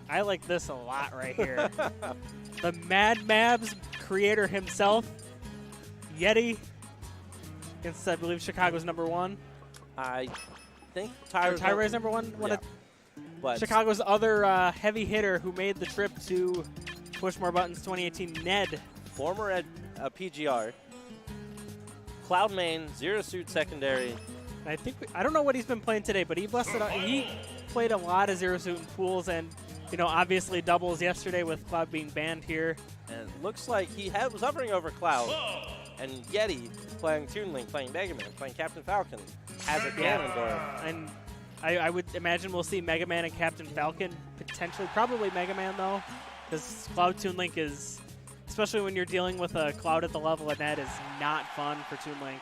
I like this a lot right here. The Mad Mavs creator himself, Yeti, against, I believe, Chicago's #1. I think Tyray's #1. Yeah. But Chicago's other heavy hitter who made the trip to Push More Buttons 2018, Ned. Former PGR. Cloud main, Zero Suit secondary. I don't know what he's been playing today, but he busted out. He played a lot of Zero Suit in pools and, you know, obviously doubles yesterday with Cloud being banned here. And it looks like he was hovering over Cloud. And Yeti playing Toon Link, playing Mega Man, playing Captain Falcon, has a Ganondorf. And I would imagine we'll see Mega Man and Captain Falcon potentially, probably Mega Man though, because Cloud Toon Link is, especially when you're dealing with a Cloud at the level of Ned, is not fun for Toon Link.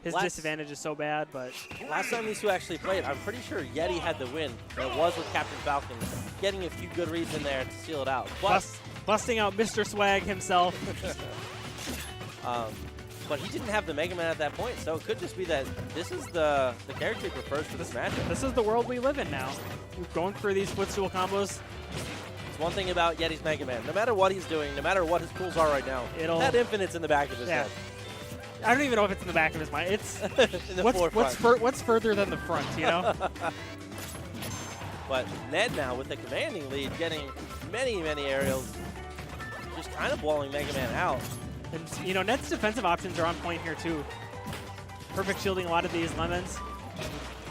His disadvantage is so bad, but last time these two actually played, I'm pretty sure Yeti had the win. And it was with Captain Falcon, getting a few good reads in there to seal it out. Busting out Mr. Swag himself. But he didn't have the Mega Man at that point, so it could just be that this is the character he prefers for this matchup. This is the world we live in now. We're going for these footstool combos. It's one thing about Yeti's Mega Man. No matter what he's doing, no matter what his pools are right now, that infinite's in the back of his head. I don't even know if it's in the back of his mind. It's in the what's further than the front, you know? But Ned now with a commanding lead, getting many, many aerials, just kind of blowing Mega Man out. And, you know, Ned's defensive options are on point here, too. Perfect shielding a lot of these lemons.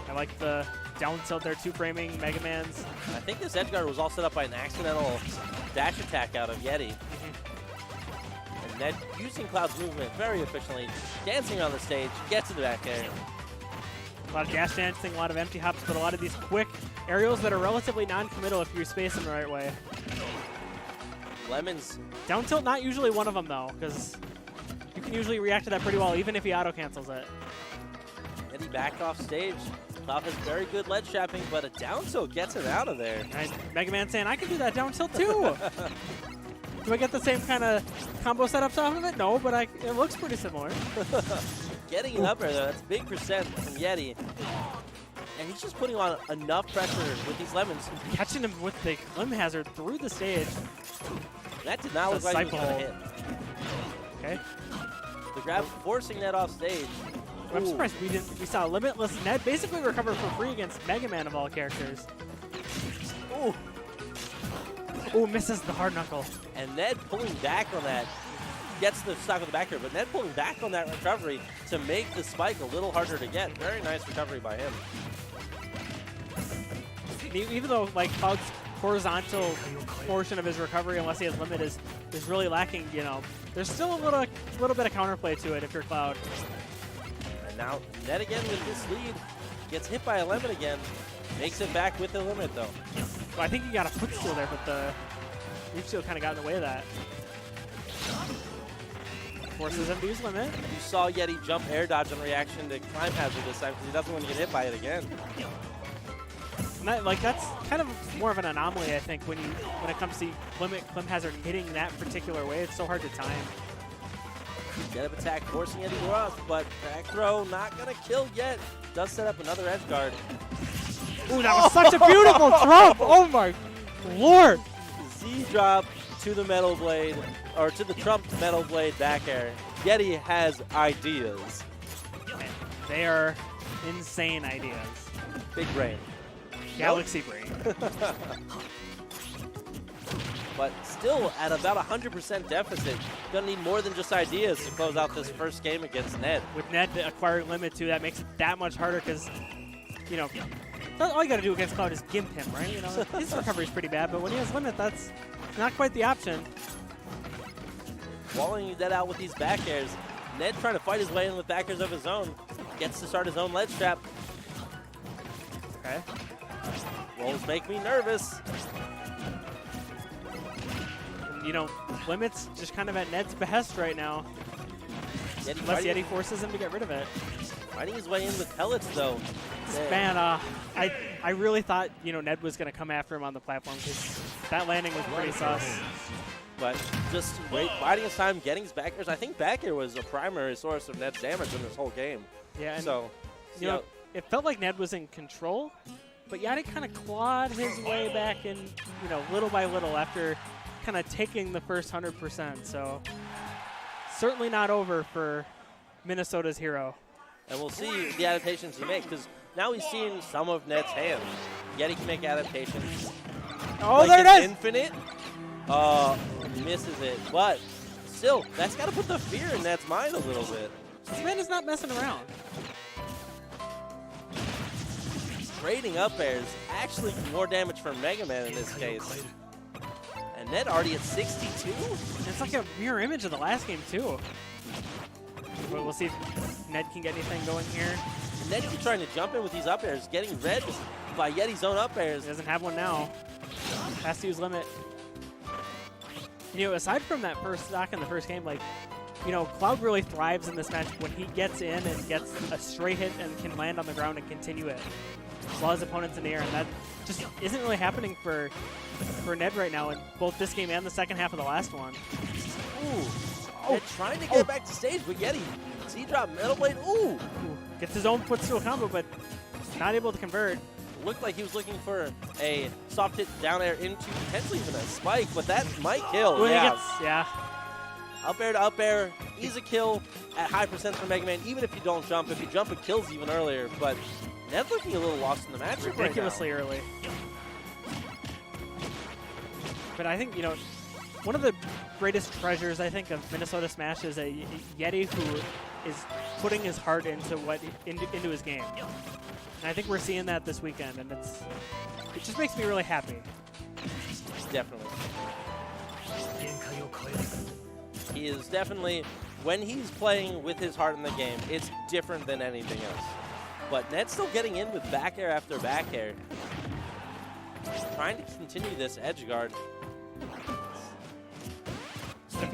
I like the down tilt there, two-framing Mega Mans. I think this edge guard was all set up by an accidental dash attack out of Yeti. And Ned using Cloud's movement very efficiently, dancing on the stage, gets in the back air. A lot of dash dancing, a lot of empty hops, but a lot of these quick aerials that are relatively non-committal if you space them the right way. Lemons. Down tilt, not usually one of them, though, because you can usually react to that pretty well, even if he auto-cancels it. Yeti back off stage. Cloud has very good ledge trapping, but a down tilt gets him out of there. And Mega Man saying, I can do that down tilt, too! Do I get the same kind of combo setups off of it? No, but it looks pretty similar. Getting it up there, though, that's big percent from Yeti. And he's just putting on enough pressure with these lemons. Catching him with the limb hazard through the stage. That did not look like he was going to hit. Okay. The grab forcing Ned off stage. I'm surprised we saw Limitless Ned basically recover for free against Mega Man of all characters. Ooh. Ooh, misses the hard knuckle. And Ned pulling back on that. Gets the stock of the back here, but Ned pulling back on that recovery to make the spike a little harder to get. Very nice recovery by him. Even though, like, Cloud's horizontal portion of his recovery, unless he has limit, is really lacking, you know, there's still a little bit of counterplay to it if you're Cloud. And now Ned again with this lead. Gets hit by a lemon again. Makes it back with the limit, though. Well, I think he got a footstool there, but the leaf shield kind of got in the way of that. Forces him to use limit. You saw Yeti jump air dodge in reaction to climb hazard this time because he doesn't want to get hit by it again. And that's kind of more of an anomaly, I think, when it comes to limit climb hazard hitting that particular way. It's so hard to time. Get up attack, forcing Yeti to rust, but back throw not gonna kill yet. Does set up another edge guard. Ooh, that was such a beautiful drop! Oh my lord! Z drop to the metal blade, or to the Trump metal blade back air. Yeti has ideas. Man, they are insane ideas. Big brain. Galaxy brain. But still at about 100% deficit. Gonna need more than just ideas to close out this first game against Ned. With Ned acquiring limit too, that makes it that much harder because, you know, all you gotta do against Cloud is gimp him, right? You know, his recovery is pretty bad, but when he has limit, that's not quite the option. Walling Ned out with these back airs. Ned trying to fight his way in with back airs of his own. Gets to start his own ledge trap. Okay. Rolls make me nervous. And, you know, limit's just kind of at Ned's behest right now. Unless Yeti forces him to get rid of it. Fighting his way in with pellets, though. Man, I really thought, you know, Ned was going to come after him on the platform because that landing was pretty sus. But just biding his time, getting his back airs. I think back air was a primary source of Ned's damage in this whole game. Yeah, and so you know, it felt like Ned was in control, but Yeti kind of clawed his way back in, you know, little by little after kind of taking the first 100%. So certainly not over for Minnesota's hero. And we'll see the adaptations he makes, because now he's seeing some of Ned's hands. Yeti can make adaptations. Oh, like there it is! Infinite. Misses it. But still, that's got to put the fear in Ned's mind a little bit. This man is not messing around. Trading up airs actually more damage for Mega Man in this case. And Ned already at 62? It's like a mirror image of the last game, too. But we'll see if Ned can get anything going here. Ned keeps trying to jump in with these up airs, getting read by Yeti's own up airs. He doesn't have one now. Has to use limit. You know, aside from that first stock in the first game, like, you know, Cloud really thrives in this match when he gets in and gets a straight hit and can land on the ground and continue it while his opponent's in the air, and that just isn't really happening for Ned right now in both this game and the second half of the last one. Ooh. Ned trying to get back to stage, but Yeti, Z-drop, Metal Blade, ooh. Gets his own footstool combo, but not able to convert. Looked like he was looking for a soft hit down air into potentially even a spike, but that might kill. When yeah. He gets, yeah. Up air to up air, easy kill at high percent for Mega Man, even if you don't jump. If you jump, it kills even earlier, but Ned looking a little lost in the matchup ridiculously right now. Early. But I think, you know, one of the greatest treasures, I think, of Minnesota Smash is a Yeti who is putting his heart into into his game. And I think we're seeing that this weekend, and it just makes me really happy. Definitely. He is definitely, when he's playing with his heart in the game, it's different than anything else. But Ned's still getting in with back air after back air. Trying to continue this edge guard.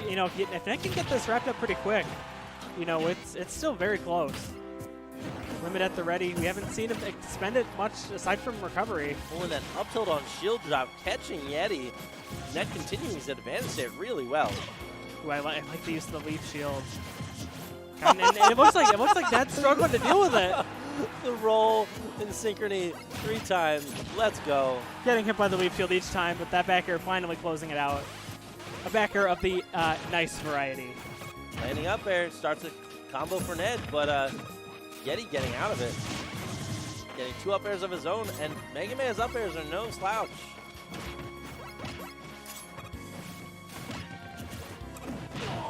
You know, if Ned can get this wrapped up pretty quick, you know, it's still very close. Limit at the ready. We haven't seen him expend it much aside from recovery. Pulling that up tilt on shield drop, catching Yeti. Ned continuing his advantage there really well. Ooh, I like the use of the leaf shield. And it looks like Ned's struggling to deal with it. The roll in synchrony 3 times. Let's go. Getting hit by the leaf shield each time, but that back air finally closing it out. A back air of the nice variety. Landing up air starts a combo for Ned, but Yeti getting out of it. Getting 2 up airs of his own, and Mega Man's up airs are no slouch.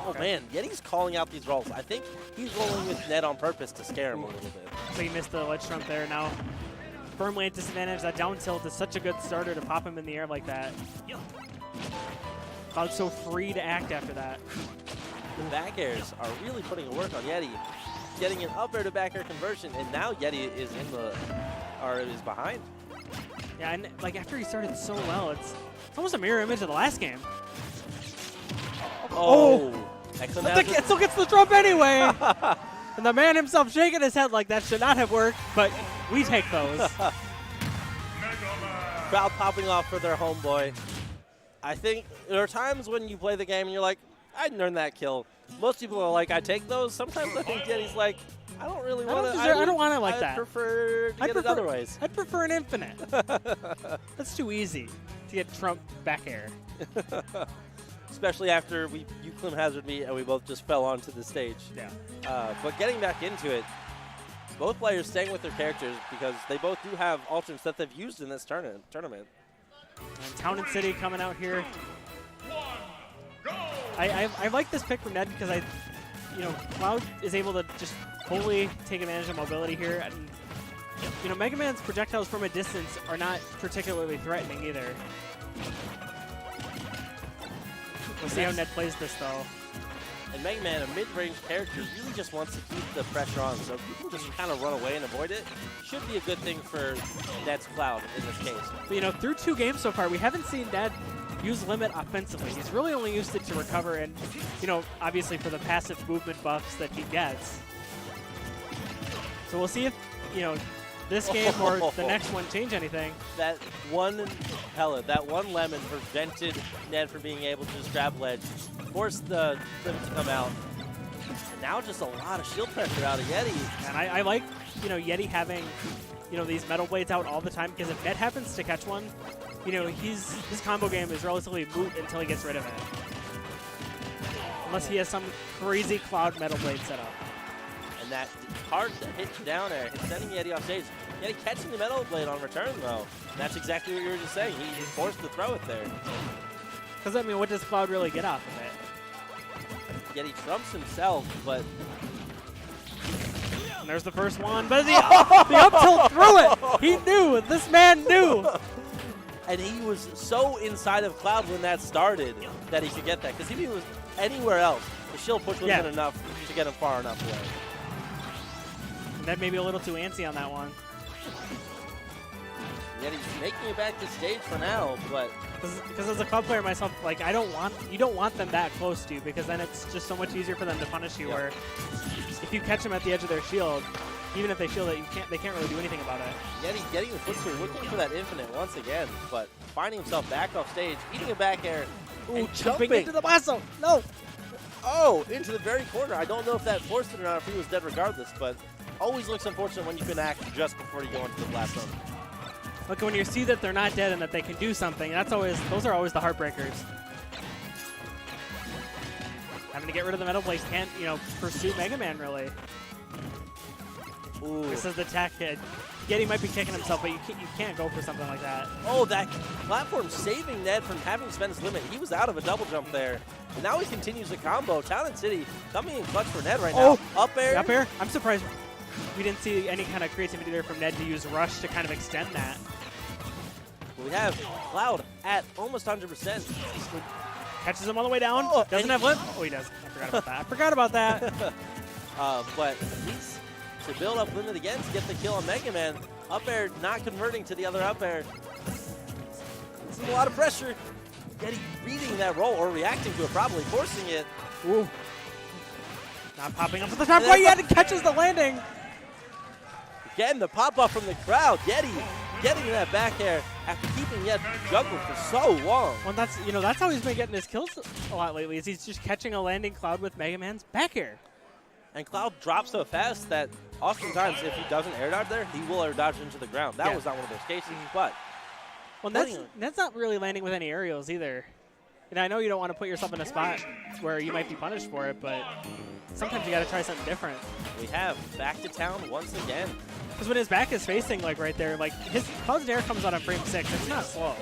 Oh man, Yeti's calling out these rolls. I think he's rolling with Ned on purpose to scare him a little bit. So he missed the ledge trump there. Now firmly at disadvantage. That down tilt is such a good starter to pop him in the air like that. Cloud's so free to act after that. The back airs are really putting a work on Yeti. Getting an up air to back air conversion, and now Yeti is is behind. Yeah, and like after he started so well, it's almost a mirror image of the last game. Oh! But it still gets the drop anyway! And the man himself shaking his head like that should not have worked, but we take those. Crowd popping off for their homeboy. I think there are times when you play the game and you're like, I didn't earn that kill. Most people are like, I take those. Sometimes I think Yeti's like, I don't really want to. I don't want it like that. I prefer to get it other ways. I'd prefer an infinite. That's too easy to get Trump back air. Especially after you Klim Hazard me and we both just fell onto the stage. Yeah. But getting back into it, both players staying with their characters because they both do have alternates that they've used in this tournament. And Town and City coming out here. I like this pick from Ned because Cloud is able to just fully take advantage of mobility here, and you know, Mega Man's projectiles from a distance are not particularly threatening either. We'll see how Ned plays this though. And Mega Man, a mid-range character, really just wants to keep the pressure on, so if people just kind of run away and avoid it, should be a good thing for Ned's Cloud in this case. But, you know, through 2 games so far, we haven't seen Ned use limit offensively. He's really only used it to recover and, you know, obviously for the passive movement buffs that he gets. So we'll see if, you know, this game or the next one change anything. That one pellet, that one lemon prevented Ned from being able to just grab ledge, forced the limit to come out. And now just a lot of shield pressure out of Yeti. And I like, you know, Yeti having you know, these metal blades out all the time, because if Ned happens to catch one, you know, his combo game is relatively moot until he gets rid of it. Unless he has some crazy Cloud metal blade set up. And that hard to hit down air, it's sending Yeti off stage. Yeti catching the metal blade on return, though. That's exactly what you were just saying. He forced to throw it there. Because, I mean, what does Cloud really get off of it? Yeti trumps himself, but... And there's the first one, but the up tilt threw it! He knew! This man knew! And he was so inside of Cloud when that started that he could get that. Because if he was anywhere else, the shield push wasn't enough to get him far enough away. And that may be a little too antsy on that one. Yet he's making it back to stage for now, but... Because as a club player myself, like, you don't want them that close to you, because then it's just so much easier for them to punish you, where if you catch them at the edge of their shield, even if they shield it, they can't really do anything about it. Yeti getting the footstool, looking for that infinite once again, but finding himself back off stage, eating a back air, and jumping into the lasso! No! Oh, into the very corner. I don't know if that forced it or not, if he was dead regardless, but always looks unfortunate when you can act just before you go into the blast zone. Look, when you see that they're not dead and that they can do something, those are always the heartbreakers. Having to get rid of the metal blade can't, you know, pursue Mega Man really. Ooh. This is the tech hit. Yeti might be kicking himself, but you can't go for something like that. Oh, that platform saving Ned from having to spend his limit. He was out of a double jump there. And now he continues the combo. Talent City coming in clutch for Ned right now. Up air. Up air? I'm surprised we didn't see any kind of creativity there from Ned to use Rush to kind of extend that. We have Cloud at almost 100%. Catches him on the way down. Doesn't have limp. Oh, he does. I forgot about that. I forgot about that. But he's to build up limit again to get the kill on Mega Man. Up air not converting to the other up air. It's a lot of pressure. Yeti reading that roll or reacting to it, probably forcing it. Ooh. Not popping up at the top. Why Yeti catches the landing? Again, the pop-up from the crowd. Yeti getting that back air after keeping Yet juggled for so long. Well, that's how he's been getting his kills a lot lately, is he's just catching a landing Cloud with Mega Man's back air. And Cloud drops so fast that oftentimes if he doesn't air dodge there, he will air dodge into the ground. That was not one of those cases, but... Well, that's not really landing with any aerials either. And I know you don't want to put yourself in a spot where you might be punished for it, but sometimes you got to try something different. We have back to town once again. Because when his back is facing, like, right there, like, his Cloud's air comes out on frame 6. It's not slow.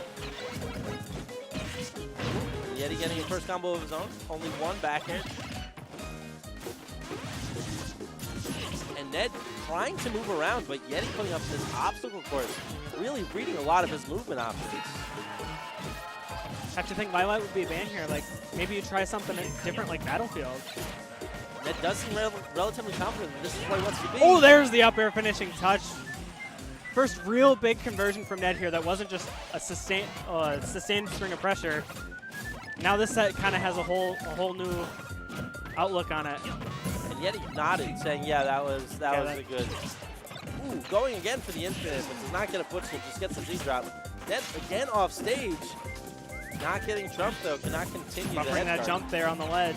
Yeti getting his first combo of his own. Only one back air. And Ned trying to move around, but Yeti putting up this obstacle course, really reading a lot of his movement options. I have to think Light would be a ban here. Like, maybe you try something different like Battlefield. Ned does seem relatively confident that this is where he wants to be. Oh, there's the up air finishing touch. First real big conversion from Ned here that wasn't just a sustained string of pressure. Now this set kind of has a whole new outlook on it. And Yeti nodded, saying, "Yeah, that was a good." Ooh, going again for the infinite, but does not get a footstool, just gets a Z drop. Ned again off stage, not getting trumped though, cannot continue. Buffering that jump there on the ledge.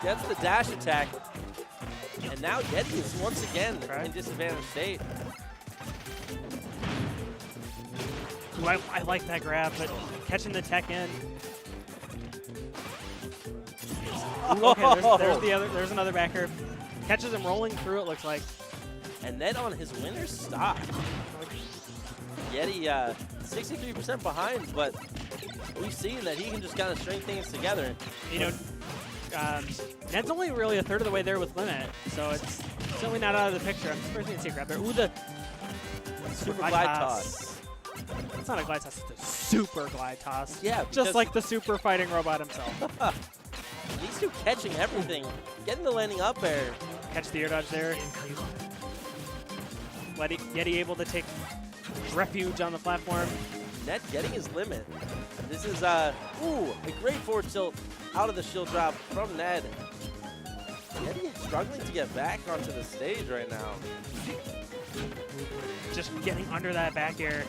Gets the dash attack, and now Yeti is once again in disadvantaged state. Ooh, I like that grab, but catching the tech in. Ooh, okay, there's another backer. Catches him rolling through, it looks like. And then on his winner's stock, Yeti 63% behind, but we've seen that he can just kind of string things together. You know, Ned's only really a third of the way there with limit, so it's certainly not out of the picture. I'm surprised we didn't see a grab there. Ooh, the super glide toss. It's not a glide toss, it's a super glide toss. Yeah, just like the super fighting robot himself. These two catching everything, getting the landing up air. Catch the air dodge there. Yeti able to take refuge on the platform. Ned getting his limit. This is a great forward tilt out of the shield drop from Ned. Yeti is struggling to get back onto the stage right now. Just getting under that back air.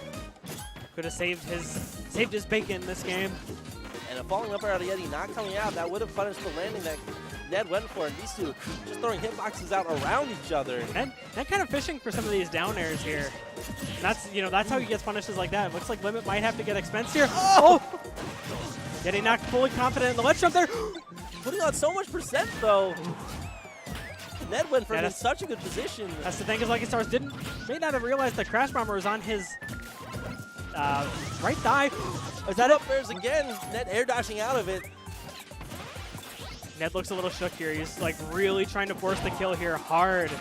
Could have saved his bacon this game. And a falling up air out of Yeti not coming out, that would have punished the landing that Ned went for it. These two just throwing hitboxes out around each other. And kind of fishing for some of these down airs here. And that's, you know, that's how he gets punishes like that. It looks like Limit might have to get expense here. Oh! Getting not fully confident in the ledge jump there. Putting on so much percent, though. Ned went from in such a good position. That's the thing, is Lucky Stars may not have realized the Crash Bomber was on his right thigh. Is that it? Bears again. Ned air dashing out of it. Ned looks a little shook here. He's like really trying to force the kill here hard.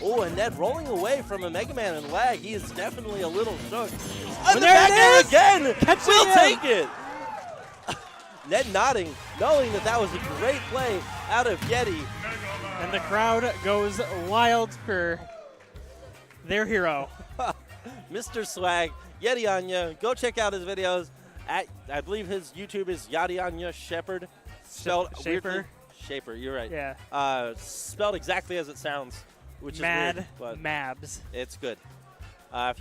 Oh, and Ned rolling away from a Mega Man and lag. He is definitely a little shook. And there it is! Again! We'll him. take it! Ned nodding, knowing that that was a great play out of Yeti. And the crowd goes wild for their hero. Mr. Swag, Yeti Anya. Go check out his videos. I believe his YouTube is Yeti Anya Shepherd. Spelled Shaper. Shaper, you're right. Yeah. Spelled exactly as it sounds, which Mad is weird, but Mabs. it's good. If you